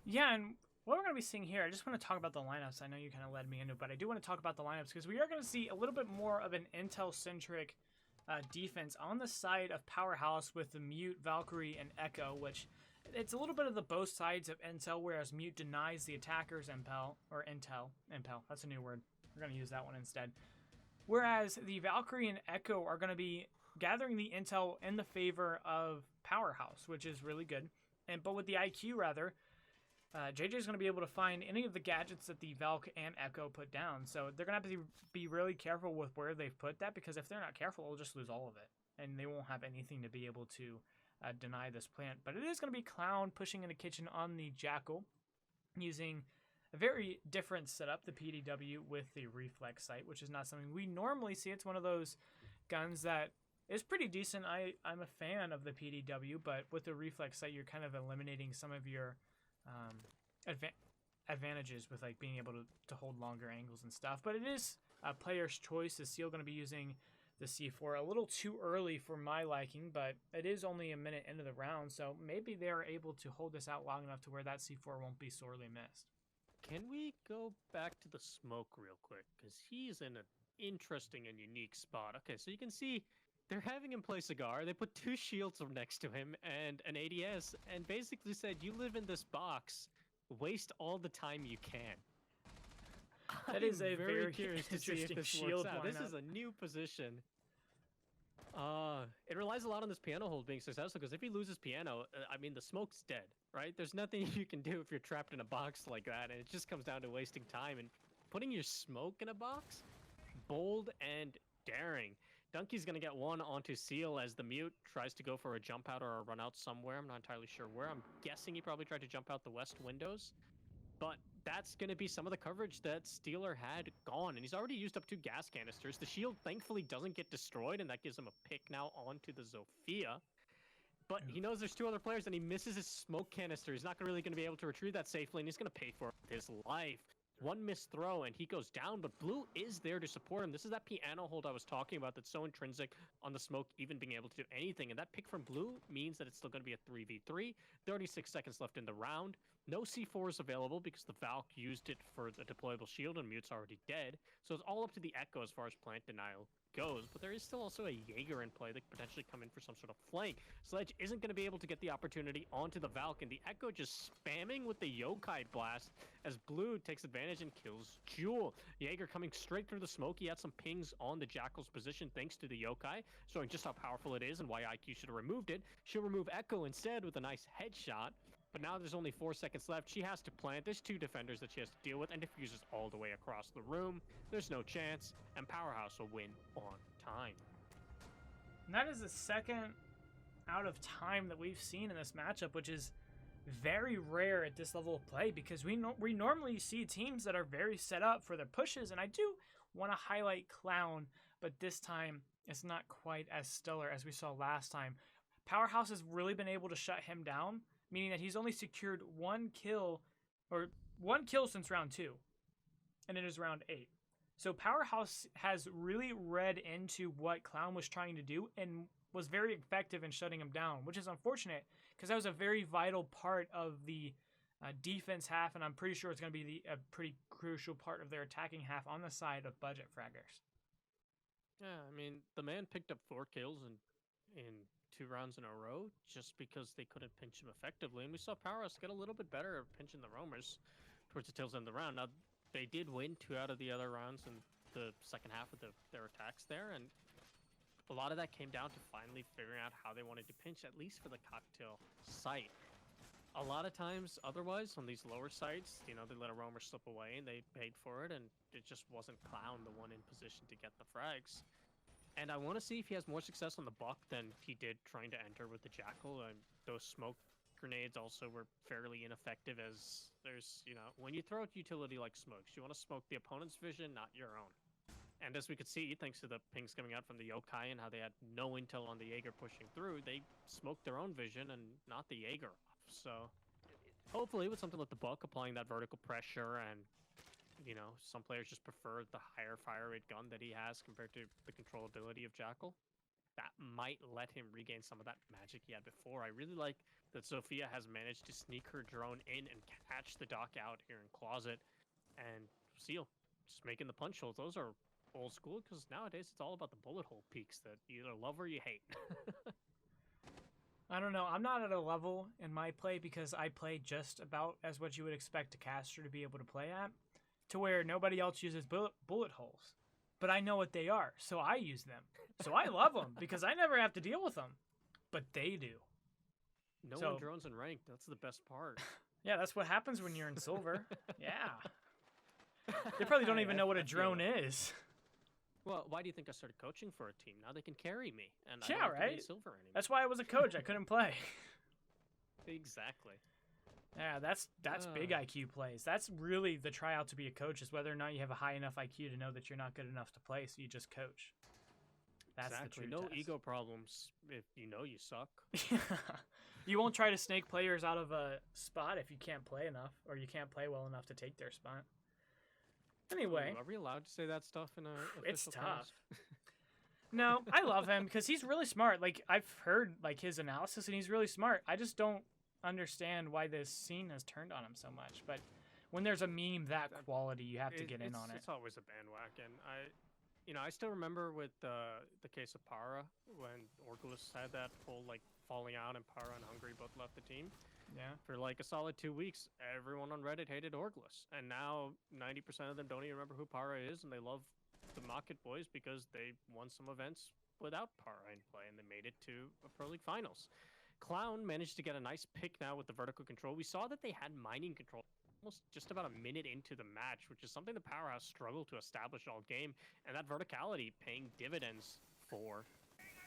Yeah, and what we're going to be seeing here, I just want to talk about the lineups. I know you kind of led me into it, but I do want to talk about the lineups because we are going to see a little bit more of an intel-centric defense on the side of PowerHaus with the Mute, Valkyrie, and Echo, which it's a little bit of the both sides of intel, whereas Mute denies the attackers intel, that's a new word. We're going to use that one instead. Whereas the Valkyrie and Echo are going to be gathering the intel in the favor of PowerHaus, which is really good. But with the IQ, rather, JJ is going to be able to find any of the gadgets that the Valk and Echo put down. So they're going to have to be really careful with where they've put that, because if they're not careful, they'll just lose all of it. And they won't have anything to be able to deny this plant. But it is going to be Clown pushing in the kitchen on the Jackal, using a very different setup, the PDW with the reflex sight, which is not something we normally see. It's one of those guns that is pretty decent. I'm a fan of the PDW, but with the reflex sight, you're kind of eliminating some of your advantages with like being able to hold longer angles and stuff. But it is a player's choice. Is Seal going to be using the C4 a little too early for my liking, but it is only a minute into the round, so maybe they're able to hold this out long enough to where that C4 won't be sorely missed. Can we go back to the smoke real quick? Because he's in an interesting and unique spot. Okay, so you can see they're having him play Cigar. They put 2 shields next to him and an ADS, and basically said, you live in this box, waste all the time you can. That is a very curious to see if this shield works out. This is a new position. It relies a lot on this piano hold being successful, because if he loses piano, I mean, the smoke's dead, right? There's nothing you can do if you're trapped in a box like that, and it just comes down to wasting time. And putting your smoke in a box? Bold and daring. Donkey's going to get one onto Seal as the Mute tries to go for a jump out or a run out somewhere. I'm not entirely sure where. I'm guessing he probably tried to jump out the west windows. But that's going to be some of the coverage that Steeler had gone. And he's already used up 2 gas canisters. The shield thankfully doesn't get destroyed, and that gives him a pick now onto the Zofia. But he knows there's 2 other players, and he misses his smoke canister. He's not really going to be able to retrieve that safely, and he's going to pay for it with his life. One missed throw, and he goes down, but Blue is there to support him. This is that piano hold I was talking about that's so intrinsic on the smoke even being able to do anything. And that pick from Blue means that it's still going to be a 3v3. 36 seconds left in the round. No C4s available because the Valk used it for the deployable shield, and Mute's already dead. So it's all up to the Echo as far as plant denial goes, but there is still also a Jaeger in play that could potentially come in for some sort of flank. Sledge isn't going to be able to get the opportunity onto the Valk, and the Echo just spamming with the Yokai blast as Blue takes advantage and kills Jewel. Jaeger coming straight through the smoke. He had some pings on the Jackal's position thanks to the Yokai, showing just how powerful it is and why IQ should have removed it. She'll remove Echo instead with a nice headshot. But now there's only 4 seconds left. She has to plant. There's 2 defenders that she has to deal with, and diffuses all the way across the room. There's no chance, and PowerHaus will win on time. And that is the second out of time that we've seen in this matchup, which is very rare at this level of play, because we normally see teams that are very set up for their pushes, and I do want to highlight Clown, but this time it's not quite as stellar as we saw last time. PowerHaus has really been able to shut him down, meaning that he's only secured 1 kill since round 2, and it is round 8. So PowerHaus has really read into what Clown was trying to do and was very effective in shutting them down, which is unfortunate because that was a very vital part of the defense half, and I'm pretty sure it's going to be a pretty crucial part of their attacking half on the side of budget fraggers. Yeah, I mean, the man picked up 4 kills in 2 rounds in a row just because they couldn't pinch him effectively. And we saw PowerHaus get a little bit better at pinching the roamers towards the tails end of the round. Now, they did win 2 out of the other rounds in the second half of their attacks there. And a lot of that came down to finally figuring out how they wanted to pinch, at least for the cocktail site. A lot of times, otherwise, on these lower sites, you know, they let a roamer slip away and they paid for it, and it just wasn't Clown the one in position to get the frags. And I want to see if he has more success on the Buck than he did trying to enter with the Jackal. And those smoke grenades also were fairly ineffective, as there's, you know, when you throw out utility like smokes, you want to smoke the opponent's vision, not your own. And as we could see, thanks to the pings coming out from the Yokai and how they had no intel on the Jaeger pushing through, they smoked their own vision and not the Jaeger off. So hopefully with something like the Buck applying that vertical pressure, and you know, some players just prefer the higher fire rate gun that he has compared to the controllability of Jackal, that might let him regain some of that magic he had before. I really like that Sophia has managed to sneak her drone in and catch the Doc out here in Closet, and Seal just making the punch holes. Those are old school, because nowadays it's all about the bullet hole peaks that you either love or you hate. I don't know. I'm not at a level in my play because I play just about as what you would expect a caster to be able to play at, to where nobody else uses bullet holes. But I know what they are, so I use them. So I love them because I never have to deal with them. But they do. No one drones in ranked. That's the best part. Yeah, that's what happens when you're in silver. Yeah. They probably don't even know what a drone is. Well, why do you think I started coaching for a team? Now they can carry me, and yeah, I don't have to right. be silver anymore. That's why I was a coach. I couldn't play. Exactly. Yeah, that's big IQ plays. That's really the tryout to be a coach, is whether or not you have a high enough IQ to know that you're not good enough to play, so you just coach. That's exactly. the true No test. ego problems if you know you suck. You won't try to snake players out of a spot if you can't play enough, or you can't play well enough to take their spot. Anyway. Ooh, are we allowed to say that stuff in a It's official tough. cast? No, I love him because he's really smart. Like, I've heard like his analysis, and he's really smart. I just don't understand why this scene has turned on him so much. But when there's a meme that quality, you have to get in on it. It's always a bandwagon. I still remember with the case of Para when Orgulus had that whole like falling out, and Para and Hungry both left the team. Yeah. For like a solid 2 weeks, everyone on Reddit hated Orgulus, and now 90% of them don't even remember who Para is, and they love the Market Boys because they won some events without Para in play, and they made it to a Pro League Finals. Clown managed to get a nice pick now with the vertical control. We saw that they had mining control almost just about a minute into the match, which is something the PowerHaus struggled to establish all game, and that verticality paying dividends for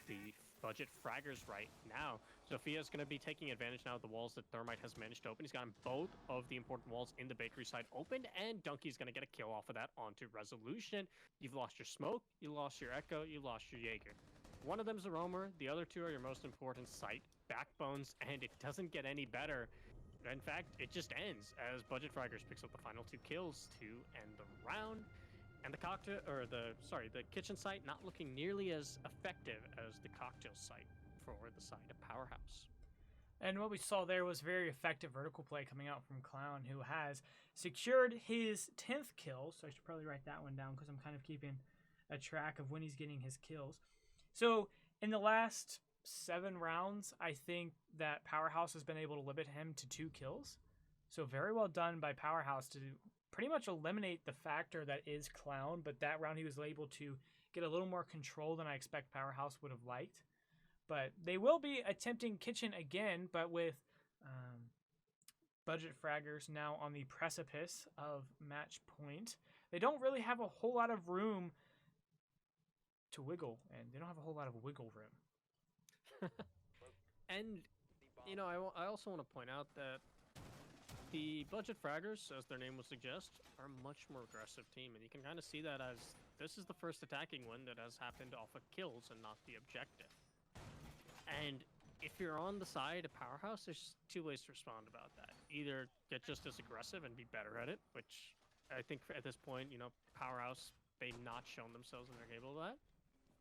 the budget fraggers right now. Sophia's going to be taking advantage now of the walls that Thermite has managed to open. He's gotten both of the important walls in the bakery side opened, and Donkey's going to get a kill off of that onto Resolution. You've lost your smoke, you lost your echo, you lost your Jaeger. One of them's a roamer, the other two are your most important site backbones, and it doesn't get any better. In fact, it just ends as Budget Fraggers picks up the final 2 kills to end the round. And the kitchen site not looking nearly as effective as the cocktail site for the side of PowerHaus. And what we saw there was very effective vertical play coming out from Clown, who has secured his 10th kill. So I should probably write that one down because I'm kind of keeping a track of when he's getting his kills. So in the last 7 rounds, I think that PowerHaus has been able to limit him to 2 kills. So very well done by PowerHaus to pretty much eliminate the factor that is Clown, but that round he was able to get a little more control than I expect PowerHaus would have liked. But they will be attempting Kitchen again, but with Budget Fraggers now on the precipice of match point. They don't really have a whole lot of room to wiggle, and they don't have a whole lot of wiggle room. And, you know, I also want to point out that the Budget Fraggers, as their name would suggest, are a much more aggressive team, and you can kind of see that as this is the first attacking win that has happened off of kills and not the objective. And if you're on the side of PowerHaus, there's 2 ways to respond about that. Either get just as aggressive and be better at it, which I think at this point, you know, PowerHaus, they've not shown themselves and they're capable of that.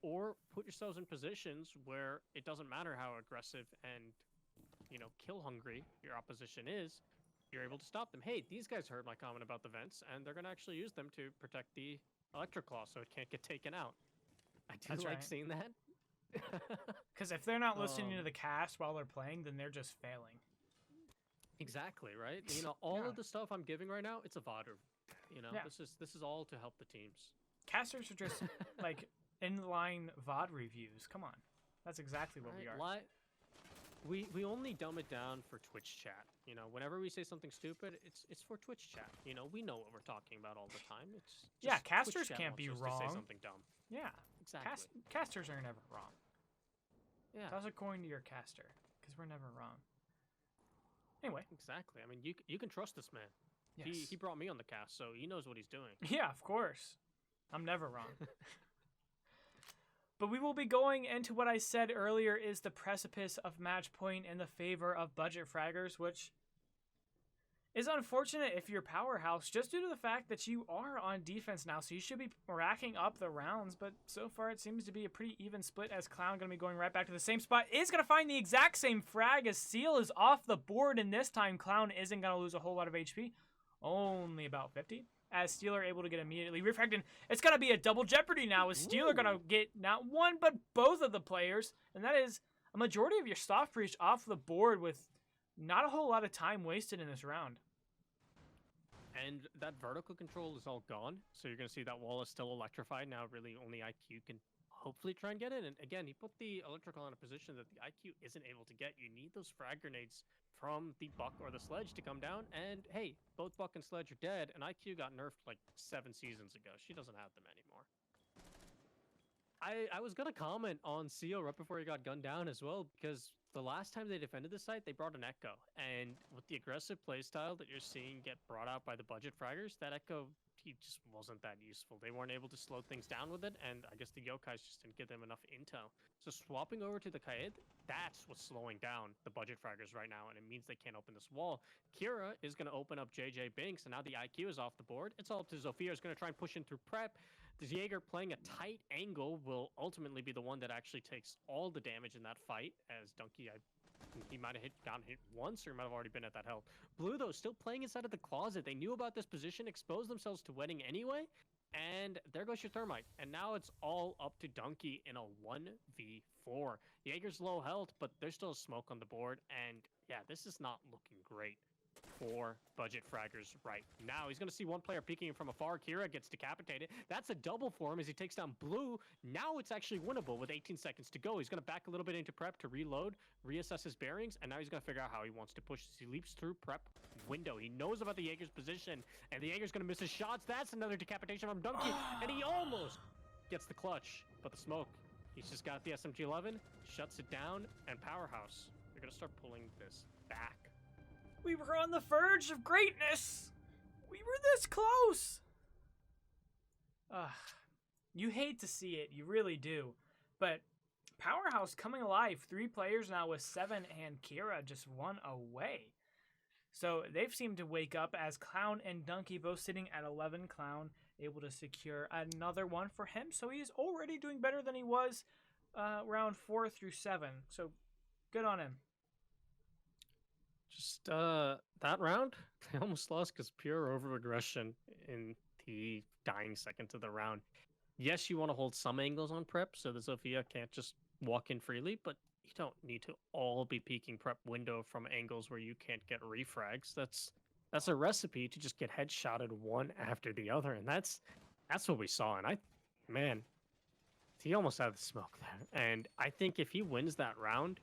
or put yourselves in positions where it doesn't matter how aggressive and, kill hungry your opposition is. You're able to stop them. Hey, these guys heard my comment about the vents, and they're going to actually use them to protect the electric claw so it can't get taken out. I do That's like right. seeing that. Because if they're not listening to the cast while they're playing, then they're just failing. Exactly, right? All of the stuff I'm giving right now, it's a VOD. This is all to help the teams. Casters are just like inline VOD reviews. Come on. That's exactly what we are. We only dumb it down for Twitch chat. Whenever we say something stupid, it's for Twitch chat. We know what we're talking about all the time. It's just casters Twitch chat can't be wants us wrong. to say something dumb. Yeah, exactly. Casters are never wrong. Yeah, that's according to your caster, because we're never wrong. Anyway, exactly. I mean, you can trust this man. Yes. He brought me on the cast, so he knows what he's doing. Yeah, of course. I'm never wrong. But we will be going into what I said earlier is the precipice of match point in the favor of budget fraggers, which is unfortunate if you're PowerHaus, just due to the fact that you are on defense now, so you should be racking up the rounds, but so far it seems to be a pretty even split as Clown going to be going right back to the same spot, is going to find the exact same frag as Seal is off the board, and this time Clown isn't going to lose a whole lot of HP, only about 50. As Steeler able to get immediately refracted. It's going to be a double jeopardy now, with Steeler going to get not one, but both of the players. And that is a majority of your soft breach off the board with not a whole lot of time wasted in this round. And that vertical control is all gone. So you're going to see that wall is still electrified. Now really only IQ can hopefully try and get it. And again, he put the electrical in a position that the IQ isn't able to get. You need those frag grenades from the Buck or the Sledge to come down. And hey, both Buck and Sledge are dead, and IQ got nerfed like 7 seasons ago. She doesn't have them anymore. I was gonna comment on Seal right before he got gunned down as well, because the last time they defended the site, they brought an Echo. And with the aggressive playstyle that you're seeing get brought out by the budget fraggers, that Echo, he just wasn't that useful. They weren't able to slow things down with it, and I guess the Yokais just didn't give them enough intel. So swapping over to the Kaid, that's what's slowing down the budget fraggers right now, and it means they can't open this wall. Kira is going to open up JJ Binks, and now the IQ is off the board. It's all up to Zofia, is going to try and push in through prep. The Jaeger playing a tight angle will ultimately be the one that actually takes all the damage in that fight, as Donkey, he might have gotten hit once, or he might have already been at that health. Blue, though, still playing inside of the closet. They knew about this position, exposed themselves to wedding anyway, and there goes your Thermite. And now it's all up to Donkey in a 1v4. Jaeger's low health, but there's still smoke on the board, and yeah, this is not looking great for budget fraggers right now. He's going to see one player peeking from afar. Kira gets decapitated. That's a double for him as he takes down Blue. Now it's actually winnable with 18 seconds to go. He's going to back a little bit into prep to reload, reassess his bearings, and now he's going to figure out how he wants to push as he leaps through prep window. He knows about the Jaeger's position, and the Jaeger's going to miss his shots. That's another decapitation from Donkey, and he almost gets the clutch, but the smoke. He's just got the SMG-11, shuts it down, and PowerHaus, they're going to start pulling this back. We were on the verge of greatness. We were this close. You hate to see it. You really do. But PowerHaus coming alive. 3 players now with 7 and Kira just 1 away. So they've seemed to wake up as Clown and Donkey both sitting at 11. Clown able to secure another one for him. So he's already doing better than he was round 4 through 7. So good on him. Just that round, they almost lost because pure over-aggression in the dying seconds of the round. Yes, you want to hold some angles on prep so that Zofia can't just walk in freely, but you don't need to all be peeking prep window from angles where you can't get refrags. That's a recipe to just get headshotted one after the other, and that's what we saw. And man, he almost had the smoke there. And I think if he wins that round,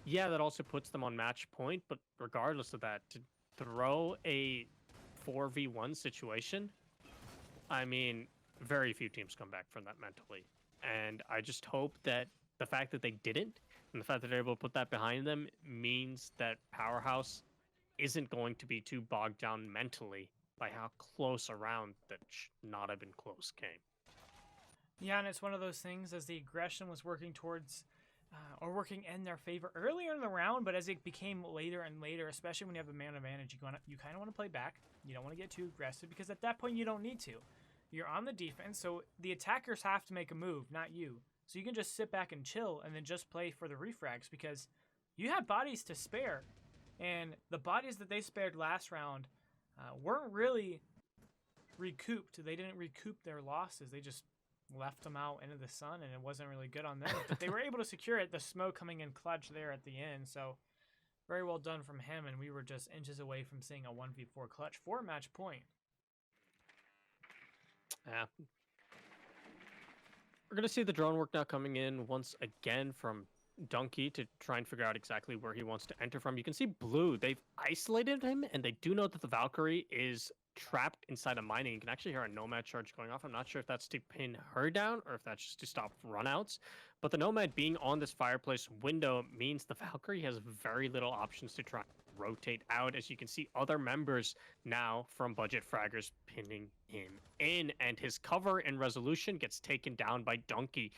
yeah, that also puts them on match point, but regardless of that, to throw a 4v1 situation, I mean, very few teams come back from that mentally. And I just hope that the fact that they didn't, and the fact that they're able to put that behind them, means that PowerHaus isn't going to be too bogged down mentally by how close a round that should not have been close came. Yeah, and it's one of those things as the aggression was working towards or working in their favor earlier in the round, but as it became later and later, especially when you have a man advantage, you kind of want to play back. You don't want to get too aggressive because at that point you don't need to. You're on the defense, so the attackers have to make a move, not you. So you can just sit back and chill and then just play for the refrags because you have bodies to spare. And the bodies that they spared last round weren't really recouped. They didn't recoup their losses. They just left them out into the sun, and it wasn't really good on them. But they were able to secure it. The smoke coming in clutch there at the end. So very well done from him, and we were just inches away from seeing a 1v4 clutch for match point. Yeah. We're going to see the drone work now coming in once again from Donkey to try and figure out exactly where he wants to enter from. You can see Blue, they've isolated him, and they do know that the Valkyrie is trapped inside a mining. You can actually hear a Nomad charge going off. I'm not sure if that's to pin her down or if that's just to stop runouts. But the Nomad being on this fireplace window means the Valkyrie has very little options to try and rotate out. As you can see, other members now from Budget Fraggers pinning him in, and his cover and resolution gets taken down by Donkey.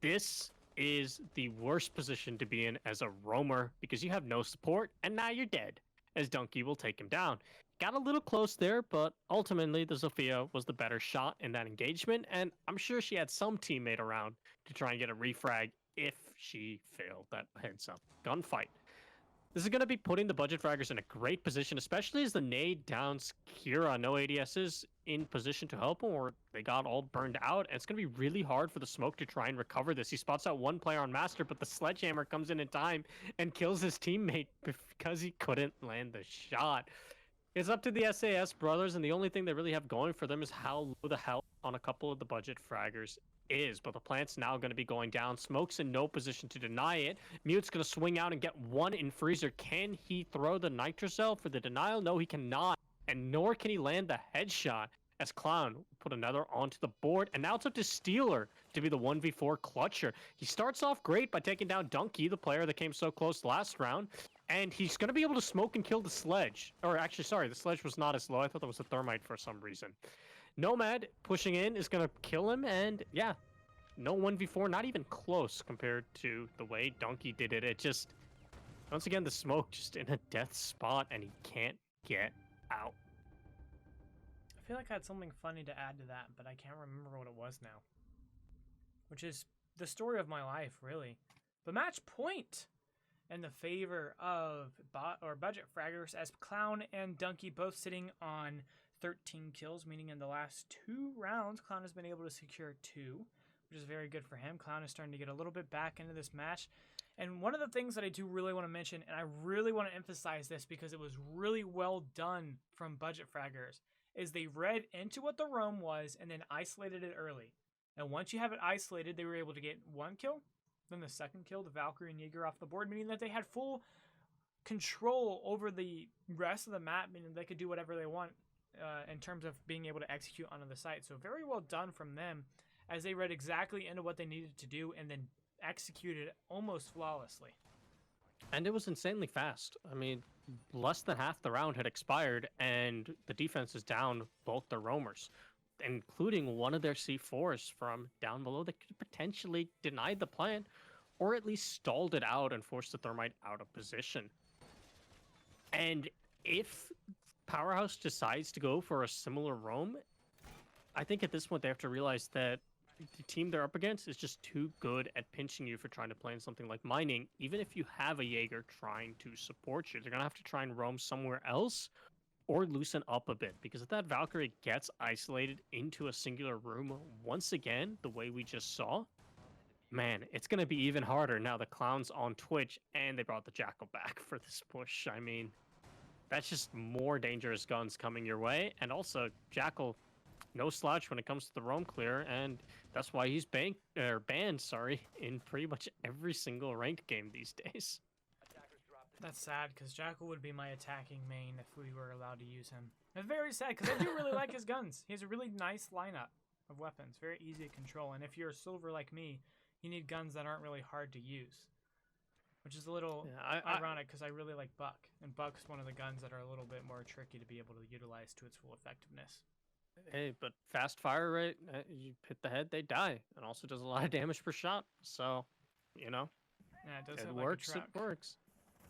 This is the worst position to be in as a roamer because you have no support, and now you're dead, as Donkey will take him down. Got a little close there, but ultimately the Zofia was the better shot in that engagement, and I'm sure she had some teammate around to try and get a refrag if she failed that heads-up gunfight. This is going to be putting the Budget Fraggers in a great position, especially as the nade downs Kira. No ADSs in position to help him, or they got all burned out. And it's going to be really hard for the smoke to try and recover this. He spots out one player on Master, but the sledgehammer comes in time and kills his teammate because he couldn't land the shot. It's up to the SAS brothers, and the only thing they really have going for them is how low the health on a couple of the Budget Fraggers is. But the plant's now going to be going down. Smoke's in no position to deny it. Mute's going to swing out and get one in freezer. Can he throw the nitrocell for the denial? No, he cannot. And nor can he land the headshot, as Clown put another onto the board. And now it's up to Steeler to be the 1v4 clutcher. He starts off great by taking down Donkey, the player that came so close last round. And he's going to be able to smoke and kill the sledge. Or actually, sorry, the sledge was not as low. I thought that was a thermite for some reason. Nomad pushing in is going to kill him. And yeah, no 1v4, not even close compared to the way Donkey did it. It just, once again, the smoke just in a death spot and he can't get out. I feel like I had something funny to add to that, but I can't remember what it was now. Which is the story of my life, really. But match point in the favor of Budget Fraggers, as Clown and Donkey both sitting on 13 kills, meaning in the last 2 rounds, Clown has been able to secure 2, which is very good for him. Clown is starting to get a little bit back into this match. And one of the things that I do really want to mention, and I really want to emphasize this because it was really well done from Budget Fraggers, is they read into what the roam was and then isolated it early. And once you have it isolated, they were able to get 1 kill, then the second kill, the Valkyrie and Jaeger off the board, meaning that they had full control over the rest of the map, meaning they could do whatever they want in terms of being able to execute onto the site. So very well done from them, as they read exactly into what they needed to do and then executed almost flawlessly. And it was insanely fast. I mean, less than half the round had expired, and the defense is down both their roamers, including one of their C4s from down below that could potentially deny the plant, or at least stalled it out and forced the thermite out of position. And if PowerHaus decides to go for a similar roam, I think at this point they have to realize that the team they're up against is just too good at pinching you for trying to play in something like mining. Even if you have a Jaeger trying to support you, they're going to have to try and roam somewhere else or loosen up a bit, because if that Valkyrie gets isolated into a singular room once again, the way we just saw, man, it's going to be even harder. Now the Clown's on Twitch, and they brought the Jackal back for this push. I mean, that's just more dangerous guns coming your way. And also, Jackal, no slouch when it comes to the roam clear, and that's why he's banned in pretty much every single ranked game these days. That's sad, because Jackal would be my attacking main if we were allowed to use him. It's very sad, because I do really like his guns. He has a really nice lineup of weapons, very easy to control. And if you're a silver like me, you need guns that aren't really hard to use, which is a little ironic, because I really like Buck. And Buck's one of the guns that are a little bit more tricky to be able to utilize to its full effectiveness. Hey, but fast fire rate, you hit the head, they die. And also does a lot of damage per shot. So, you know, Yeah, it does. it works, it works.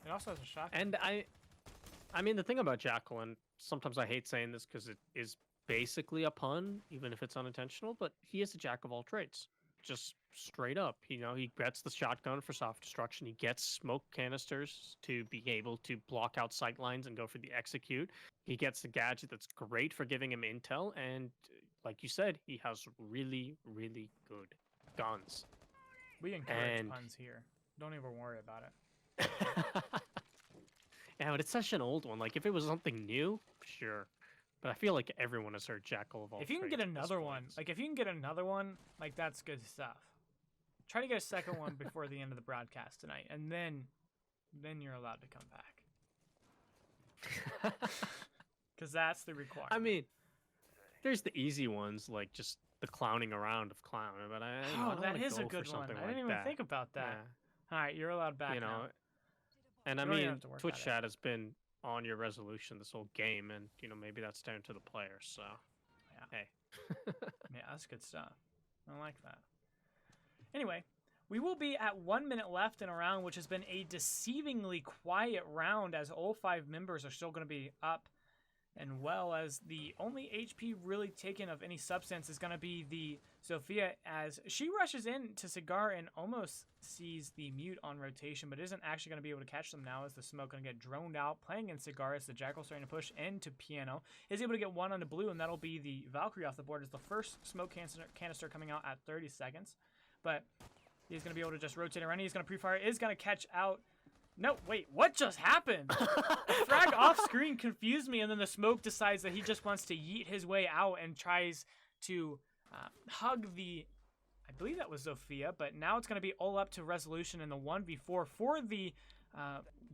It also has a shotgun. And I mean, the thing about Jackal, and sometimes I hate saying this because it is basically a pun, even if it's unintentional, but he is a jack of all trades. just straight up. He gets the shotgun for soft destruction. He gets smoke canisters to be able to block out sight lines and go for the execute. He gets the gadget that's great for giving him intel. And like you said, he has really, really good guns. We encourage puns here. Don't even worry about it. Yeah, but it's such an old one. Like, if it was something new, sure. But I feel like everyone has heard Jackal of all If you can get another one, like that's good stuff. Try to get a second one before the end of the broadcast tonight, and then you're allowed to come back. Because that's the requirement. I mean, there's the easy ones, like just the clowning around of clown. But I don't that is go a good for one. something I didn't like even think about that. Yeah. All right, you're allowed back now. And I You don't even mean, have to work Twitch at it. chat has been on your resolution this whole game, and maybe that's down to the players. So, Yeah. hey, Yeah, that's good stuff. I like that. Anyway, we will be at 1 minute left in a round, which has been a deceivingly quiet round, as all 5 members are still going to be up, and well, as the only HP really taken of any substance is going to be the Sophia, as she rushes in to Cigar and almost sees the mute on rotation, but isn't actually going to be able to catch them now, as the smoke going to get droned out. Playing in Cigar as the Jackal starting to push into Piano, is able to get one on the blue, and that'll be the Valkyrie off the board as the first smoke canister coming out at 30 seconds. But he's going to be able to just rotate around. He's going to pre-fire, is going to catch out. No, wait, what just happened? The frag off screen confused me, and then the smoke decides that he just wants to yeet his way out and tries to hug the, I believe that was Zofia, but now it's going to be all up to resolution in the 1v4 for the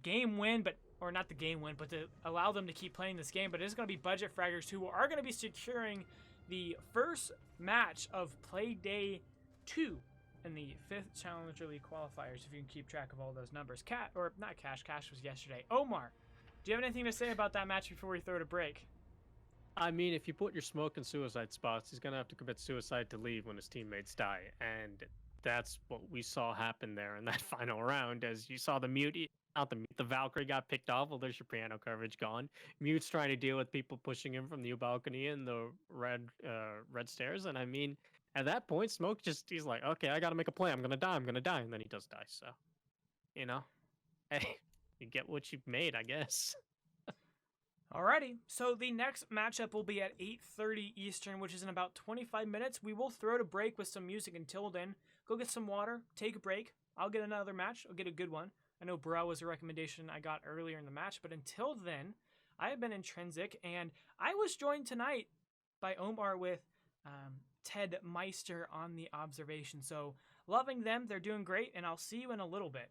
game win, or not the game win, but to allow them to keep playing this game. But it is going to be Budget Fraggers who are going to be securing the first match of Playday 2 in the 5th Challenger League qualifiers, if you can keep track of all those numbers. Cash was yesterday. Omar, do you have anything to say about that match before we throw it a break? I mean, if you put your smoke in suicide spots, he's going to have to commit suicide to leave when his teammates die. And that's what we saw happen there in that final round, as you saw the Valkyrie got picked off. Well, there's your piano coverage gone. Mute's trying to deal with people pushing him from the balcony and the red stairs. And I mean, at that point, Smoke he's like, okay, I got to make a play. I'm going to die. And then he does die. So, hey, you get what you've made, I guess. Alrighty, so the next matchup will be at 8:30 Eastern, which is in about 25 minutes. We will throw it a break with some music until then. Go get some water, take a break. I'll get another match. I'll get a good one. I know Bra was a recommendation I got earlier in the match, but until then, I have been Intrinsic, and I was joined tonight by Omar with Ted Meister on the observation. So, loving them. They're doing great, and I'll see you in a little bit.